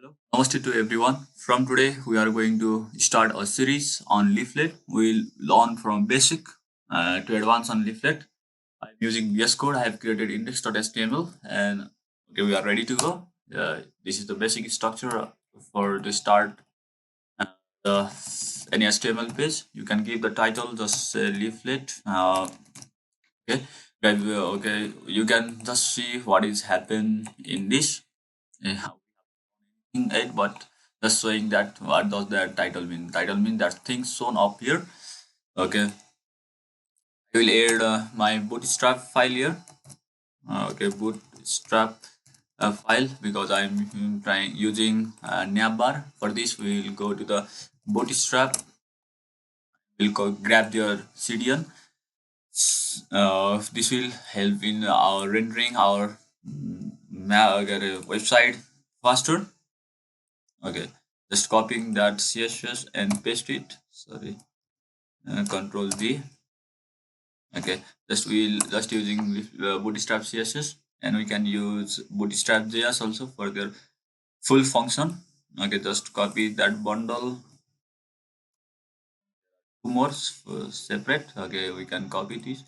Namaste to everyone. From today, we are going to start a series on leaflet. We'll learn from basic to advance on leaflet. I'm using VS Code. I have created index.html and okay, we are ready to go. This is the basic structure for to start the any HTML page. You can give the title just say leaflet. Okay, okay, you can just see what is happen in this. uh, in it, but just showing that what does that title mean. Title means that things shown up here. Okay, I will add my bootstrap file here. Okay, bootstrap file because I'm trying using navbar. For this we will go to the bootstrap. We'll go grab your cdn. This will help in our rendering our website faster. Okay, just copying that css and paste it. Sorry, control V. Okay, just using bootstrap css, and we can use bootstrap JS also for their full function. Okay, just copy that bundle. Two more separate. Okay, we can copy these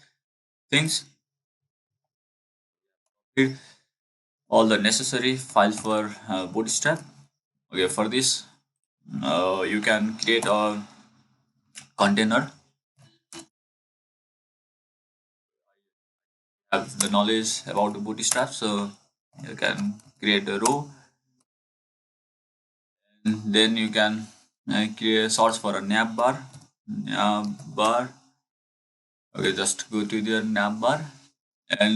things. Here, all the necessary files for bootstrap. Okay, for this, you can create a container. Have the knowledge about the bootstrap, so you can create a row. Then you can create source for a nav bar. Okay, just go to their nav bar and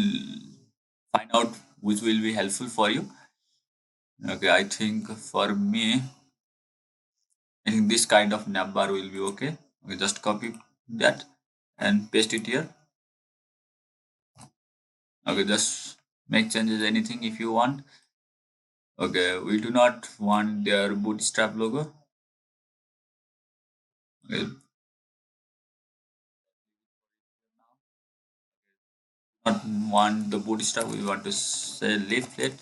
find out which will be helpful for you. Okay, I think for me, I think this kind of nav bar will be okay. Okay, just copy that and paste it here. Okay, just make changes anything if you want. Okay, we do not want their bootstrap logo. Okay, not want the bootstrap. We want to say leaflet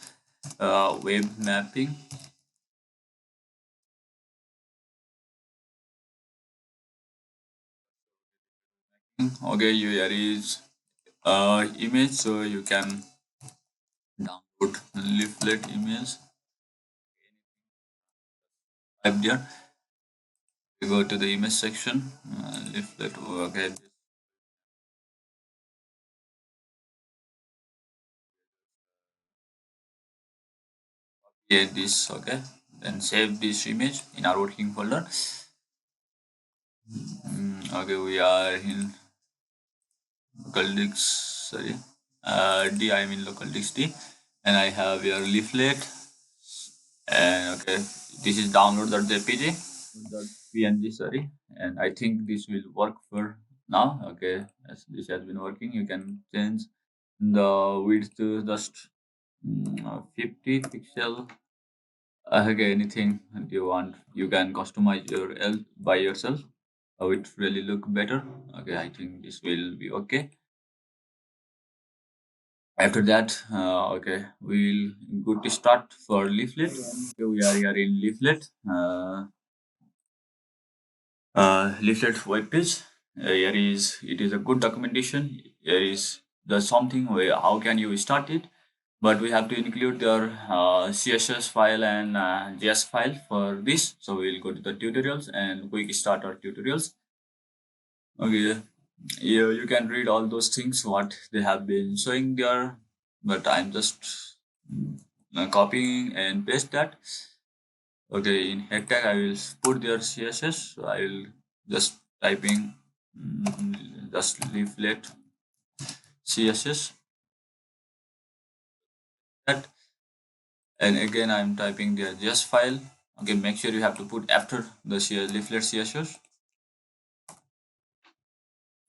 web mapping. Okay, here is image, so you can download leaflet image. Type there. You go to the image section. Leaflet. Okay, create this. Okay, then save this image in our working folder. Okay, we are in local disk. Sorry, D. I'm in local disk D, and I have your leaflet. And okay, this is download.jpg. PNG, sorry, and I think this will work for now. Okay, as this has been working, you can change the width to just 50 pixel. Okay, anything you want, you can customize your L by yourself. How it really look better. Okay, I think this will be okay. After that, okay, we'll go to start for leaflet. Okay, we are here in leaflet. Leaflet web page. Here is it is a good documentation. Here is the something where how can you start it, but we have to include your CSS file and JS file for this. So we'll go to the tutorials and quick start our tutorials. Okay, you can read all those things what they have been showing there, but I'm just copying and paste that. Okay, in head tag, I will put their CSS. So I will just typing just leaflet CSS that, and again I'm typing their JS file. Okay, make sure you have to put after the leaflet CSS.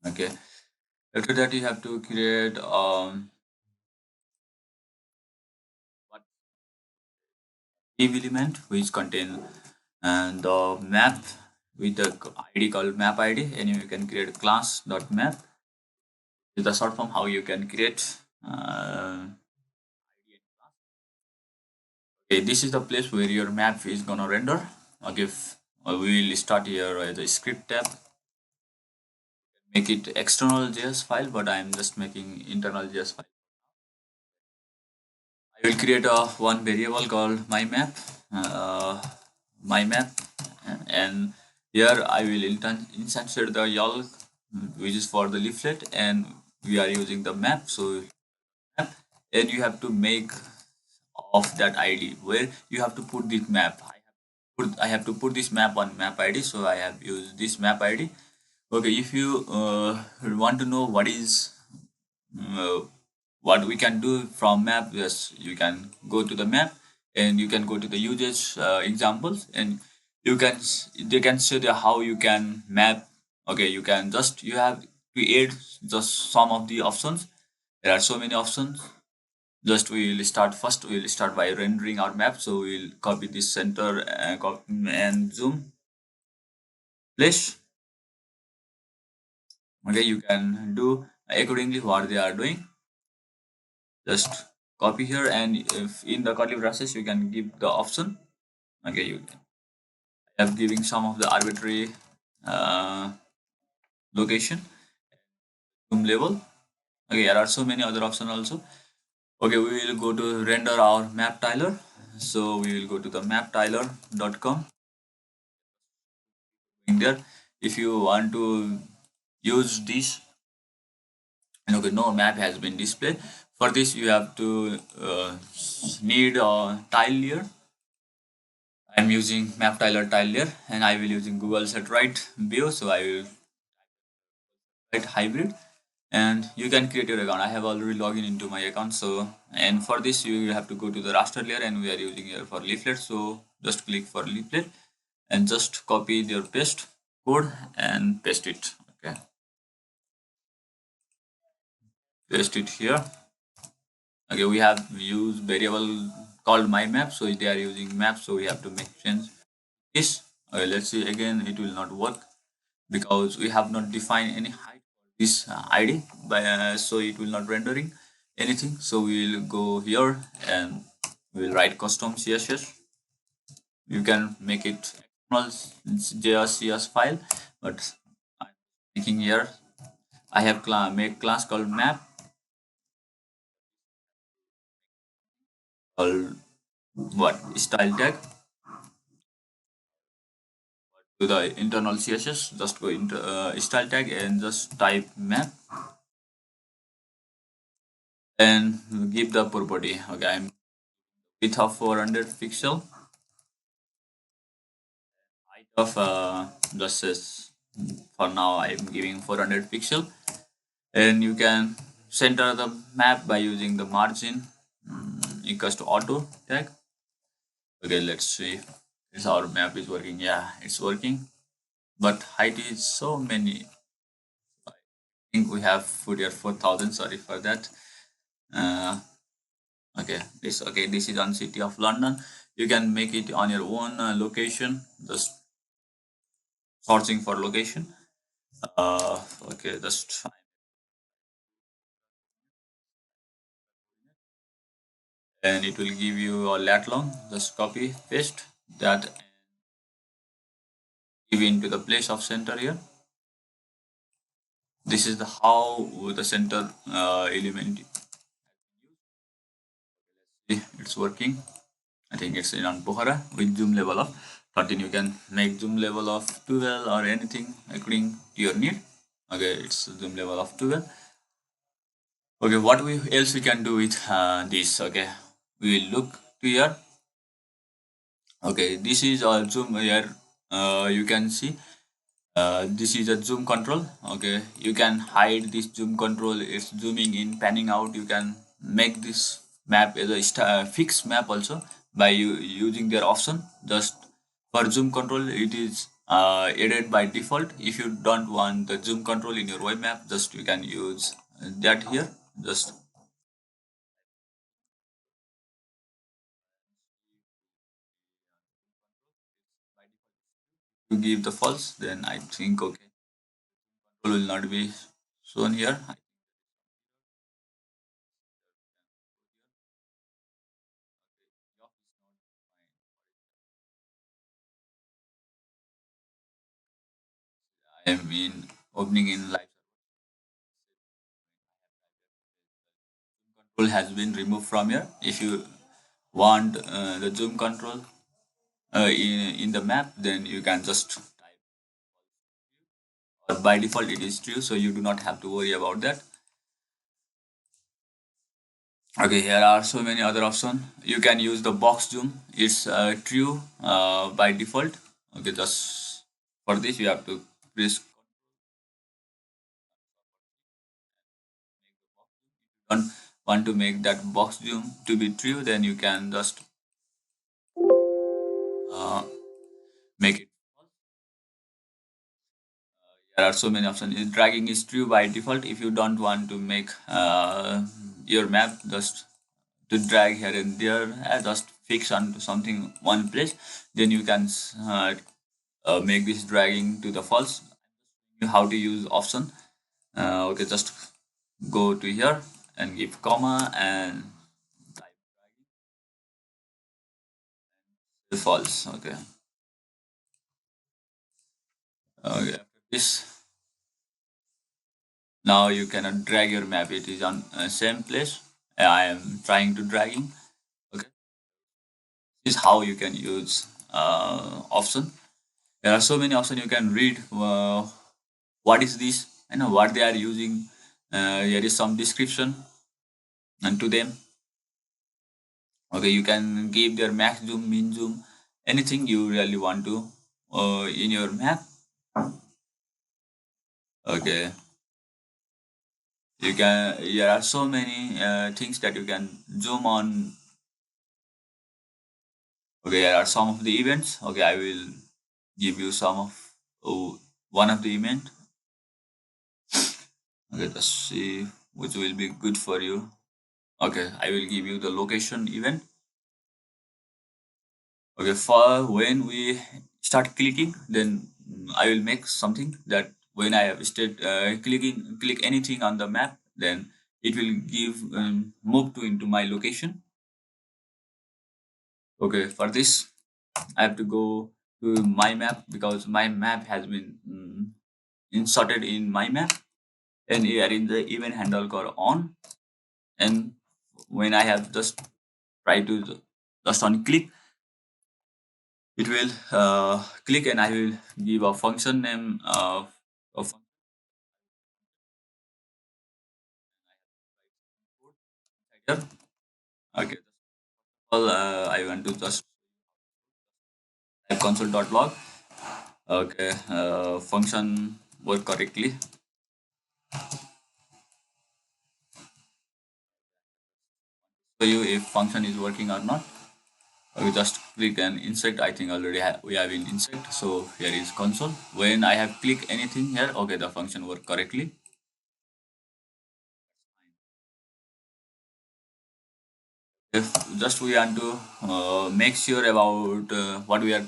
Okay, after that you have to create what div element which contain the map with the ID called map ID, and you can create class dot map. Is the short form how you can create Okay, this is the place where your map is gonna render. Okay, we will start here at the script tab. Make it external JS file, but I am just making internal JS file. I will create a one variable called my map, uh, my map, and here I will insert the YAL, which is for the leaflet, and we are using the map. So map, and you have to make of that ID where you have to put this map. I have to put this map on map ID, so I have used this map ID. Okay, if you want to know uh, what we can do from map, yes, you can go to the map and you can go to the usage examples, and they can show you how you can map. Okay, you can just you have to add just some of the options. There are so many options. Just we will start first. We will start by rendering our map. So we'll copy this center and zoom place. Okay, you can do accordingly what they are doing. Just copy here, and if in the curly braces you can give the option. Okay, you have giving some of the arbitrary uh, location, zoom level. Okay, there are so many other options also. Okay, we will go to render our map tiler. So we will go to the maptiler.com. In there, if you want to use this, and okay, no map has been displayed. For this you have to need a tile layer. I'm using map tiler tile layer, and I will using Google Satellite view. So I will write hybrid, and you can create your account. I have already logged into my account. So, and for this you have to go to the raster layer, and we are using here for leaflet. So just click for leaflet and just copy your paste code and paste it. Okay, paste it here. Okay, we have used variable called my map, so they are using map, so we have to make change this. Okay, let's see again, it will not work because we have not defined any height for this ID, but so it will not rendering anything. So we will go here and we will write custom CSS. You can make it external JS file, but I'm making here. I have make class called map called what style tag to the internal CSS. Just go into style tag and just type map and give the property. Okay, I'm width of 400 pixel, height of just as for now I'm giving 400 pixel, and you can center the map by using the margin equals to auto tag. Okay, let's see if our map is working. Yeah, it's working, but height is so many. I think we have put here 4,000. Sorry for that. Uh, okay, this is on City of London. You can make it on your own location, just searching for location. Okay, just and it will give you a lat long. Just copy paste that and give into the place of center here. This is the how the center element. It's working. I think it's in on Pohara with zoom level of 13. You can make zoom level of 12 or anything according to your need. Okay, it's zoom level of 12. Okay, what we else we can do with this? Okay, we will look to here. Okay, this is a zoom here. You can see this is a zoom control. Okay, you can hide this zoom control. It's zooming in, panning out. You can make this map as a fixed map also by using their option. Just for zoom control, it is added by default. If you don't want the zoom control in your web map, just you can use that here. Just to give the false, then I think okay, control will not be shown here. I mean opening in live control has been removed from here. If you want the zoom control in the map, then you can just type, or by default it is true, so you do not have to worry about that. Okay, here are so many other options. You can use the box zoom. It's true by default. Okay, just for this you have to press. Don't want to make that box zoom to be true, then you can just uh, make it. There are so many options. Dragging is true by default. If you don't want to make your map just to drag here and there, just fix onto something one place, then you can make this dragging to the false. How to use option? Okay, just go to here and give comma and type false. Okay. Okay. After this, now you cannot drag your map. It is on same place. I am trying to dragging. Okay. This is how you can use option. There are so many options you can read. What is this? I know what they are using. Here is some description and to them. Okay, you can give their max zoom, min zoom, anything you really want to in your map. Okay, you can. There are so many things that you can zoom on. Okay, here are some of the events. Okay, I will give you some of one of the event. Okay, let's see which will be good for you. Okay, I will give you the location event. Okay, for when we start clicking, then I will make something that when I have start click anything on the map, then it will give move to into my location. Okay, for this I have to go to my map because my map has been inserted in my map, and here in the event handle called on, and when I have just try to just on click, it will click and I will give a function name of here. Okay. Well, I want to just type console.log. Okay. Function work correctly. Show you if function is working or not. We just click and insert. I think already we have in insert. So here is console. When I have click anything here, okay, the function work correctly. If just we want to make sure about what we are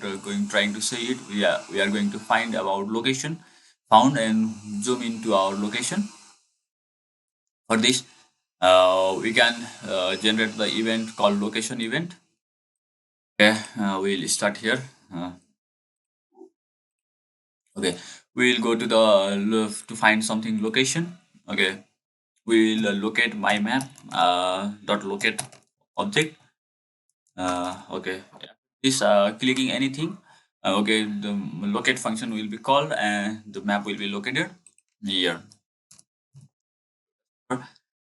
trying to say it, we are going to find about location found and zoom into our location. For this, we can generate the event called location event. Okay, we'll start here. Okay, we'll go to the to find something location. Okay, we'll locate my map dot locate object. Okay, is clicking anything. Okay, the locate function will be called and the map will be located here.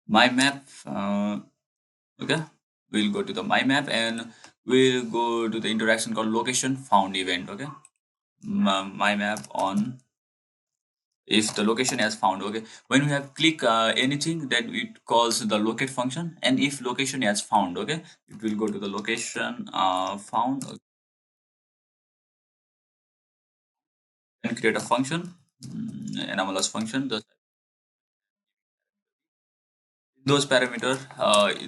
My map. Okay, we'll go to the my map and we'll go to the interaction called location found event. Okay, my map on if the location has found. Okay, when we have click anything, then it calls the locate function, and if location has found, okay, it will go to the location found and create a function, anomalous function. Those parameter,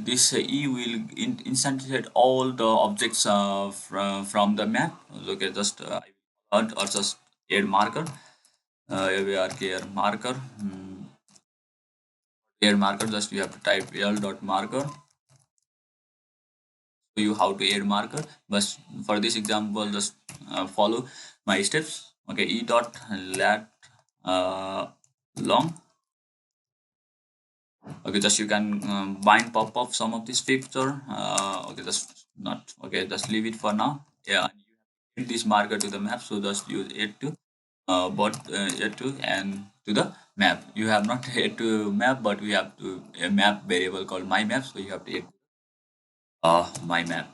this e will instantiate all the objects from the map. Okay, just add or just add marker. Here we are here marker. Add marker. Just you have to type l dot marker. Show you how to add marker. But for this example, just follow my steps. Okay, e dot lat uh, long. Okay, just you can bind pop up some of these feature. Okay, just not okay. Just leave it for now. Yeah, add this marker to the map. So just use it to but it to and to the map. You have not add to map, but we have to a map variable called my map. So you have to add my map.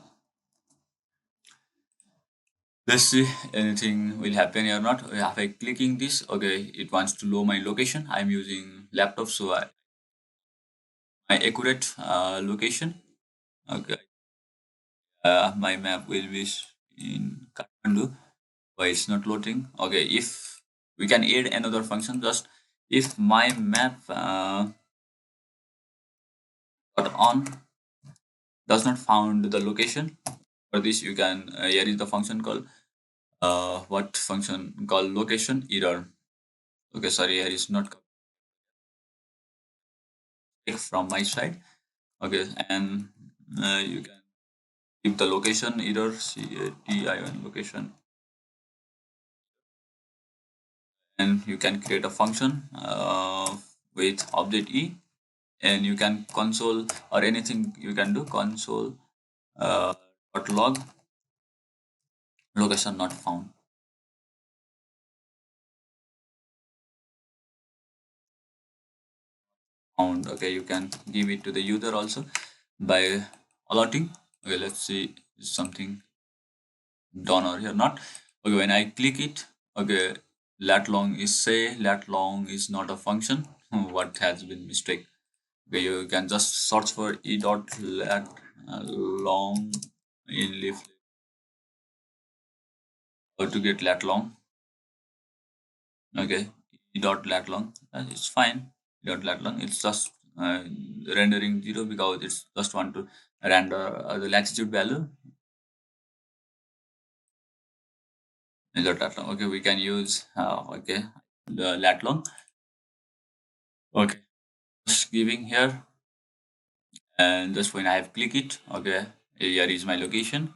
Let's see anything will happen or not. If I clicking this, okay, it wants to know my location. I'm using laptop, so my accurate location. Okay, my map will be in Kathmandu. Why it's not loading? Okay, if we can add another function, just if my map got on does not found the location. For this, you can here is the function called what function called location error. Okay, sorry, here is not from my side. Okay, and you can give the location error CATIN location, and you can create a function with object e, and you can console or anything you can do console dot log location not found. Okay, you can give it to the user also by allotting. Okay, let's see is something done or here not. Okay, when I click it, okay, lat long is say lat long is not a function. What has been mistake? Okay, you can just search for e dot lat long in leaf or to get lat long. Okay, e dot lat long. It's fine. E dot lat long. It's just rendering zero because it's just want to render the latitude value. E dot lat long. Okay, we can use okay the lat long. Okay, just giving here and just when I have click it, okay, here is my location,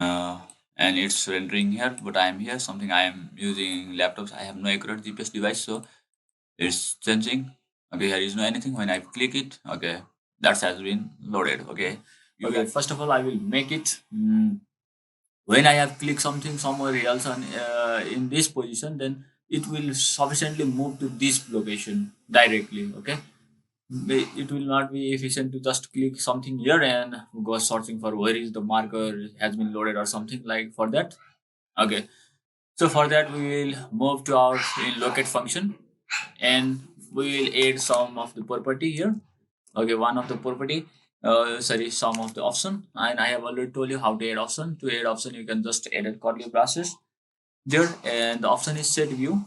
uh, and it's rendering here, but I am here. Something I am using laptops. I have no accurate GPS device, so it's changing. Okay, here is no anything. When I click it, okay, that has been loaded. Okay, okay. First of all, I will make it. When I have clicked something somewhere else and in this position, then it will sufficiently move to this location directly. Okay, it will not be efficient to just click something here and go searching for where is the marker has been loaded or something like for that. Okay, so for that we will move to our in locate function and we will add some of the property here. Okay, one of the property, sorry, some of the option, and I have already told you how to add option. To add option, you can just add a curly braces there, and the option is set view.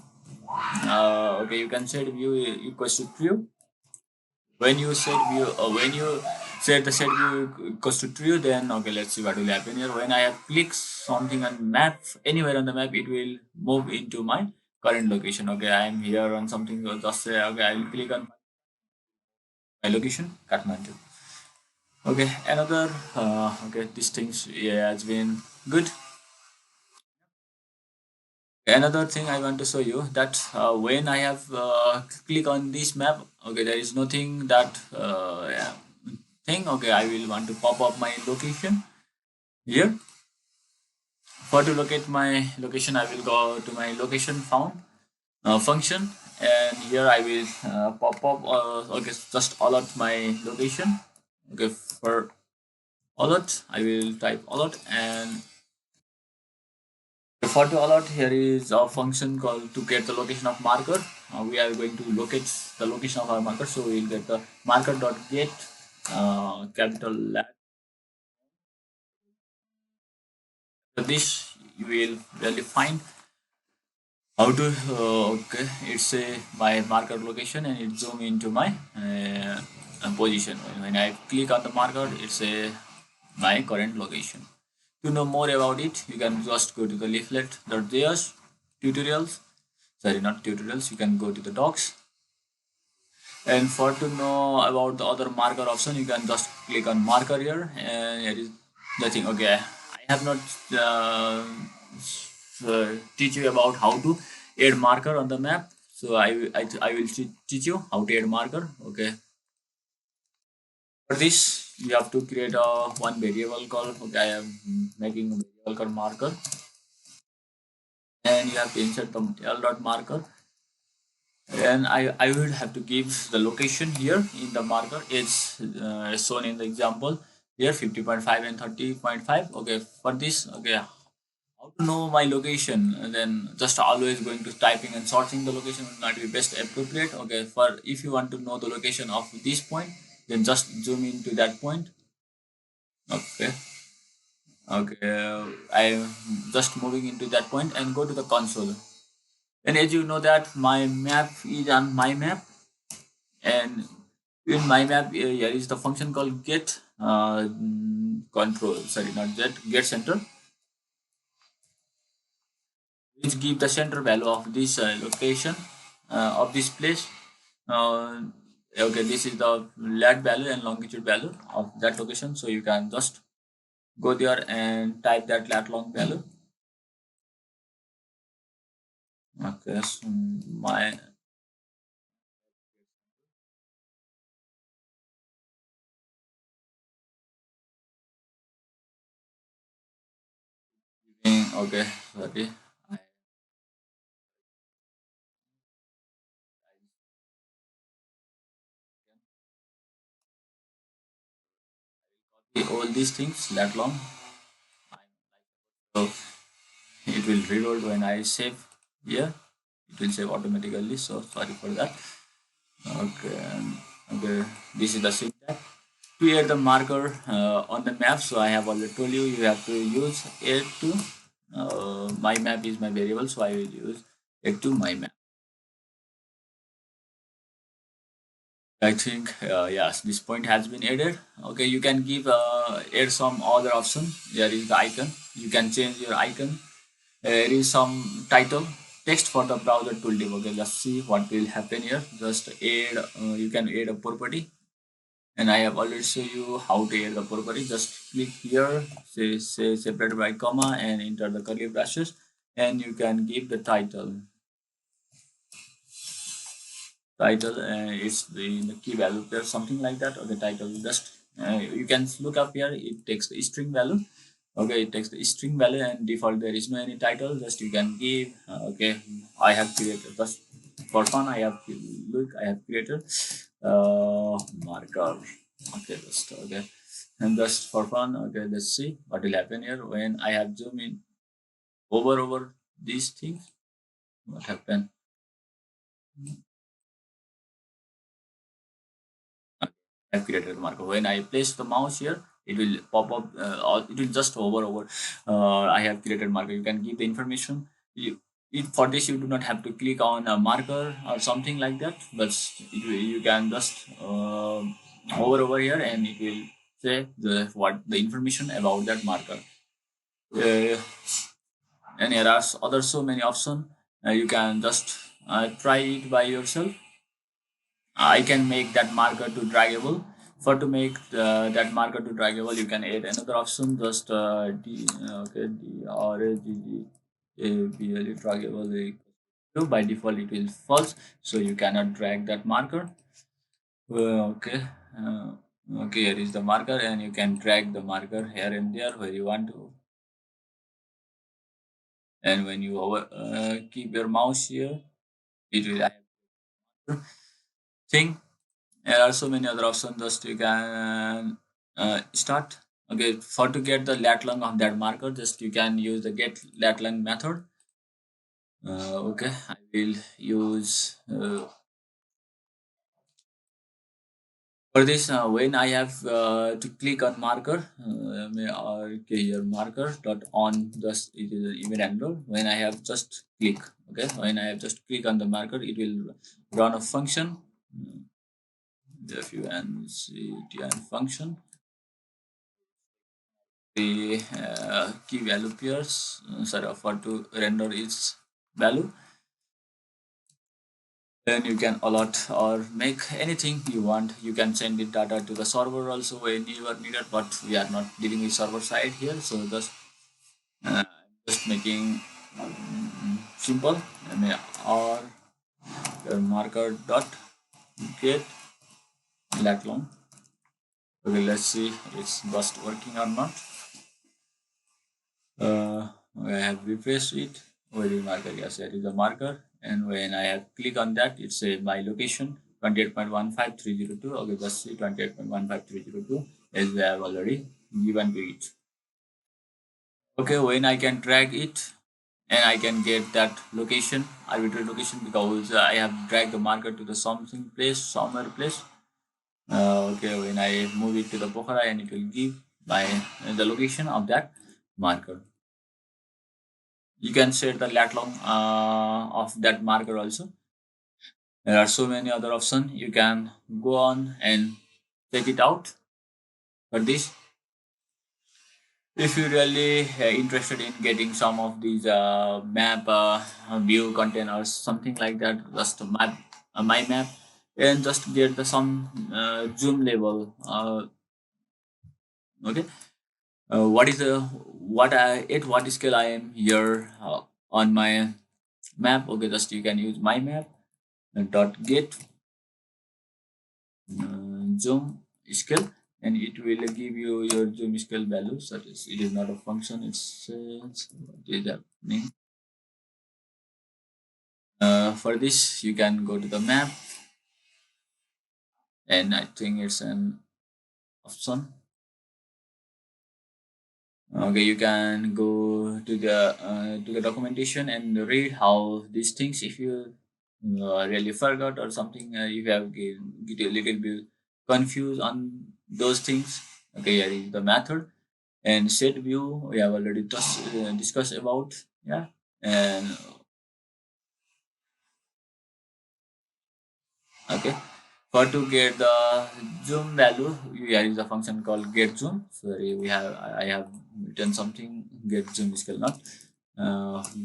Okay, you can set view equals to true. When you set the set view equals to true, then okay, let's see what will happen here. When I have clicked something on map anywhere on the map, it will move into my current location. Okay, I am here on something. So just say okay, I will click on my location, Kathmandu. Okay, another okay, these things yeah, has been good. Another thing I want to show you that when I have click on this map, okay, there is nothing that yeah, thing. Okay, I will want to pop up my location here. For to locate my location, I will go to my location found function, and here I will pop up. Okay, just alert my location. Okay, for alert, I will type alert and for to alert, here is a function called to get the location of marker. We are going to locate the location of our marker, so we'll get the marker dot get capital lat. So this you will really find how to okay. It's a my marker location and it zoom into my position. When I click on the marker, it's a my current location. To know more about it, you can just go to the leaflet.JS tutorials. Sorry, not tutorials. You can go to the docs. And for to know about the other marker option, you can just click on marker here, and here is the thing. Okay, I have not teach you about how to add marker on the map. So I will teach you how to add marker. Okay. For this, you have to create a one variable called, okay, I am making a variable called marker, and you have to insert the l dot marker. And I will have to give the location here in the marker. It's shown in the example here 50.5 and 30.5. Okay, for this, okay, how to know my location? And then just always going to typing and sorting the location will not be best appropriate. Okay, for if you want to know the location of this point, then just zoom into that point. Okay, okay, I'm just moving into that point and go to the console. And as you know that my map is on my map, and in my map here is the function called get control, sorry, not get center, which give the center value of this location of this place. uh, okay, this is the lat value and longitude value of that location, so you can just go there and type that lat long value. Okay, so my okay, sorry, all these things lat long, so it will reload when I save here. It will save automatically. So sorry for that. Okay, okay. This is the syntax. To add the marker on the map, so I have already told you you have to use add to. My map is my variable, so I will use add to my map. I think yes, this point has been added. Okay, you can give add some other option. There is the icon. You can change your icon. There is some title text for the browser tooltip. Okay, let's see what will happen here. Just add. You can add a property, and I have already show you how to add the property. Just click here, say separate by comma, and enter the curly braces, and you can give the title it's the key value there, something like that, or the title just you can look up here, it takes the string value. Okay, it takes the string value, and default there is no any title, just you can give okay, I have created just for fun, I have look, I have created marker. Okay, just okay, and just for fun, okay, let's see what will happen here when I have zoom in over these things, what happened. I've created a marker. When I place the mouse here, it will pop up. Or it will just over. I have created marker. You can give the information. For this, you do not have to click on a marker or something like that. But you can just over here, and it will say the information about that marker. Uh, and there are other so many options. You can just try it by yourself. I can make that marker to draggable. For to make that marker to draggable, you can add another option. Just okay, D R A G G A B L E draggable. By default, it will false, so you cannot drag that marker. Okay, okay. Here is the marker, and you can drag the marker here and there where you want to. And when you keep your mouse here, it will thing. There are so many other options just you can start. Okay, for to get the lat long of that marker, just you can use the get lat long method. Okay, I will use for this when I have to click on marker, okay, here marker dot on, just it is even handle. When I have just click, okay, when I have just click on the marker, it will run a function. If you and see function, the key value pairs, sorry, for to render its value, then you can allot or make anything you want. You can send it data to the server also when you are needed, but we are not dealing with server side here, so just just making simple. Or marker dot get lat long. Okay, let's see it's just working or not. Uh, I have refreshed it. Where is marker? Yes, that is the marker. And when I have click on that, it's a my location 28.15302. Okay, just see 28.15302 as we have already given to it. Okay, when I can drag it and I can get that location, arbitrary location, because I have dragged the marker to the something place, somewhere place. Okay, when I move it to the Pokhara and it will give my the location of that marker. You can set the lat long of that marker also. There are so many other options. You can go on and check it out for this. If you really interested in getting some of these map view content or something like that, just map my map and just get the some zoom level. Okay, what is the what I at what scale I am here on my map. Okay, just you can use my map dot get zoom scale and it will give you your zoom scale value such as it is not a function it's what is happening for this you can go to the map and I think it's an option. Okay, you can go to the documentation and read how these things if you really forgot or something you have get a little bit confused on those things. Okay, here is the method and set view we have already discussed about. Yeah, and okay, for to get the zoom value here is a function called get zoom. Sorry, I have written something get zoom scale not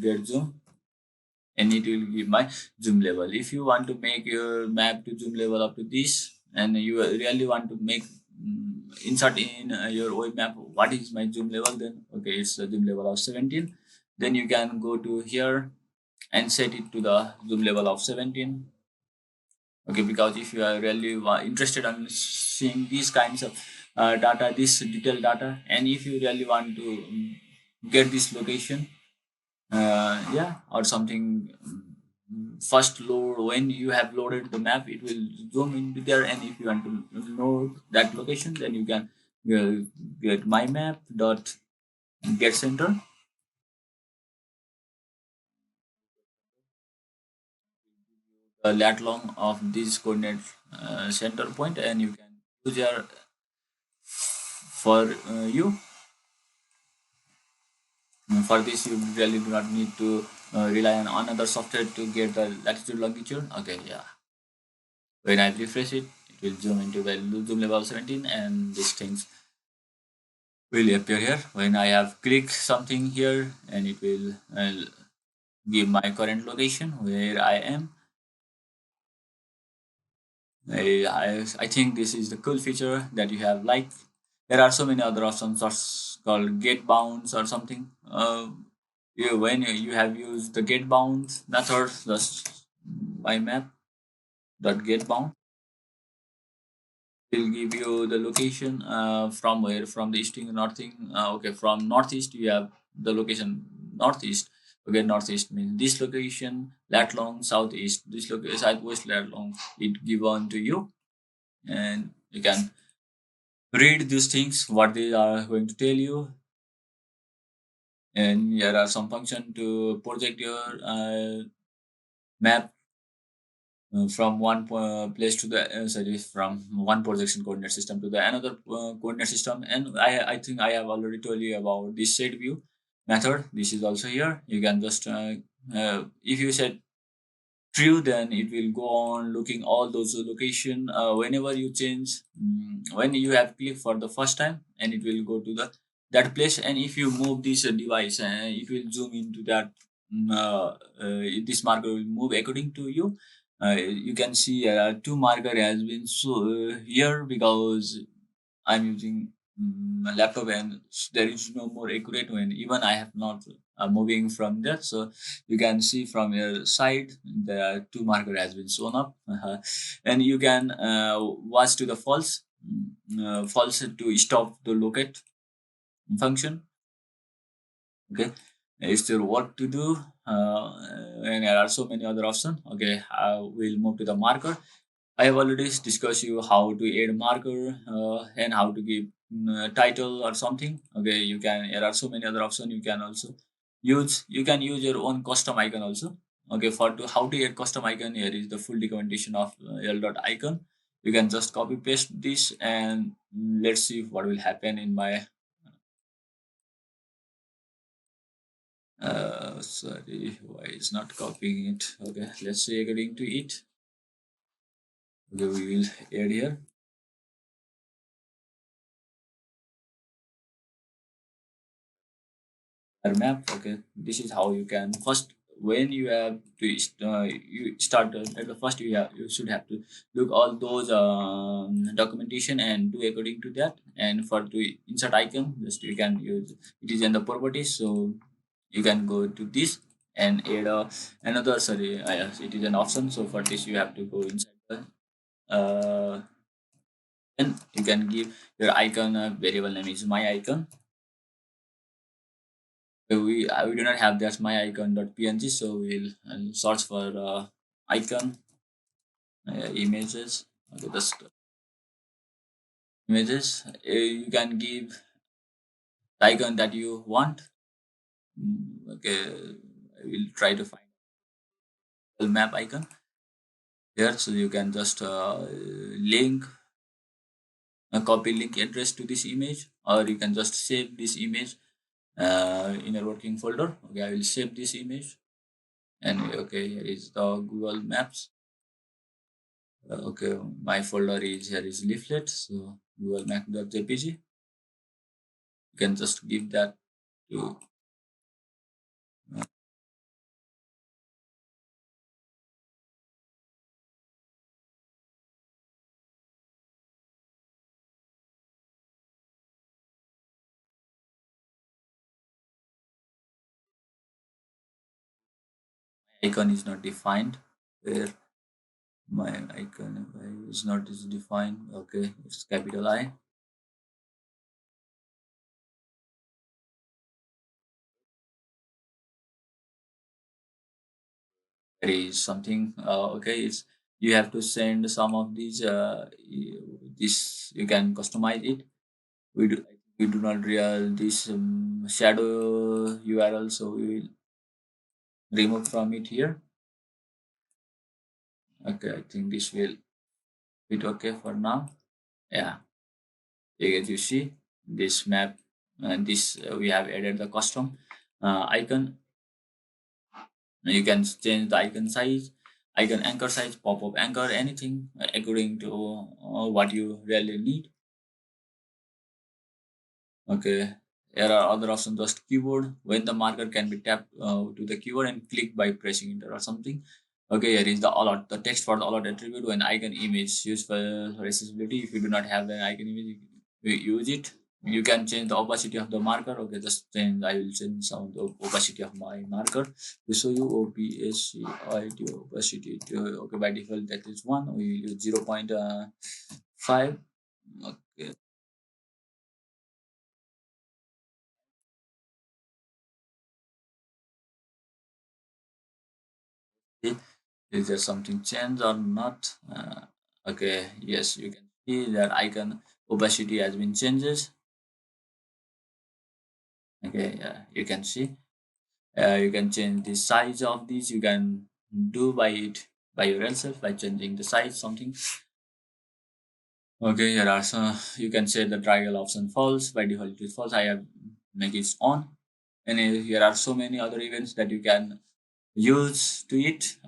get zoom and it will give my zoom level. If you want to make your map to zoom level up to this and you really want to make insert in your web map what is my zoom level, then okay it's the zoom level of 17. Then you can go to here and set it to the zoom level of 17. Okay, because if you are really interested in seeing these kinds of data, this detailed data, and if you really want to get this location, yeah, or something, first load when you have loaded the map, it will zoom into there, and if you want to know that location, then you can uh, get my map dot get center. The lat long of this coordinate center point, and you can use your for you. For this, you really do not need to rely on another software to get the latitude longitude. Okay, yeah. When I refresh it, it will zoom into the zoom level 17, and these things will appear here. When I have clicked something here, and it will give my current location where I am. I think this is the cool feature that you have liked. There are so many other options called get bounds or something. When you have used the get bounds method, just by map dot get bound will give you the location from where from the easting northing. Okay, from northeast you have the location northeast. Okay, northeast means this location, lat long, southeast, this location, southwest, lat long. It given to you, and you can read these things what they are going to tell you. And here are some function to project your map from one place to the sorry from one projection coordinate system to the another coordinate system. And I think I have already told you about this set view method. This is also here. You can just if you set true, then it will go on looking all those location whenever you change when you have clicked for the first time, and it will go to the that place. And if you move this device, it will zoom into that this marker will move according to you. You can see two marker has been so here because I'm using laptop, and there is no more accurate when even I have not moving from there. So you can see from your side the two marker has been shown up. And you can watch to the false, false to stop the locate function. Okay, is there what to do, and there are so many other options. Okay, we'll move to the marker. I have already discussed you how to add marker, and how to give title or something. Okay, you can. There are so many other options you can also use. You can use your own custom icon also. Okay, for to how to add custom icon, here is the full documentation of l dot icon. You can just copy paste this, and let's see what will happen in my. Sorry, why is not copying it? Okay, let's say according to it. Okay, we will add here. Map. Okay, this is how you can first when you have to you start at the first you should have to look all those documentation and do according to that. And for to insert icon, just you can use it is in the properties. So you can go to this and add another. Sorry, yes, it is an option. So for this you have to go inside the and you can give your icon a variable name is my icon. We do not have that's my icon.png, so we'll search for icon images. Okay, just images. You can give the icon that you want. Okay, I will try to find the map icon here, so you can just link copy link address to this image, or you can just save this image in a working folder. Okay, I will save this image, and okay, here is the Google Maps. Okay, my folder is here is leaflet, so Google Mac.jpg. You can just give that to icon is not defined. Where my icon is not is defined. Okay, it's capital I. There is something. Okay, it's you have to send some of these. This you can customize it. We do not real this shadow URL, so we will remove from it here. Okay, I think this will fit okay for now. Yeah, as you see this map, this we have added the custom icon. You can change the icon size, icon anchor size, pop-up anchor, anything according to what you really need. Okay, there are other options, just keyboard. When the marker can be tapped to the keyboard and click by pressing enter or something. Okay, here is the alert, the text for the alert attribute when icon image used for accessibility. If you do not have an icon image, you use it. You can change the opacity of the marker. Okay, just change. I will change some of the opacity of my marker to show you opacity opacity. Okay, by default that is one. We will use 0.5. Okay. Is there something changed or not? Okay, yes, you can see that icon opacity has been changes. Okay, yeah, you can see. You can change the size of these. You can do by it by yourself by changing the size something. Okay, here are some. You can set the triangle option false by default. It is false. I have make it on, and here are so many other events that you can use to it.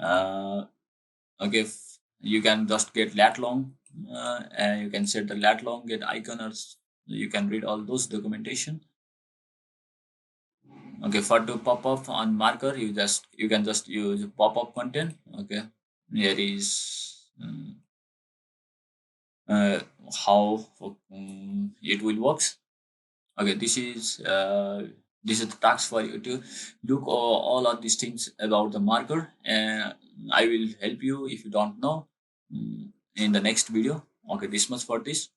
Okay, you can just get lat long, and you can set the lat long get icon, or you can read all those documentation. Okay, for to pop up on marker, you can just use pop up content. Okay, here is uh, how it will works. Okay, this is the task for you to look all of these things about the marker, and I will help you if you don't know in the next video. Okay, this much for this.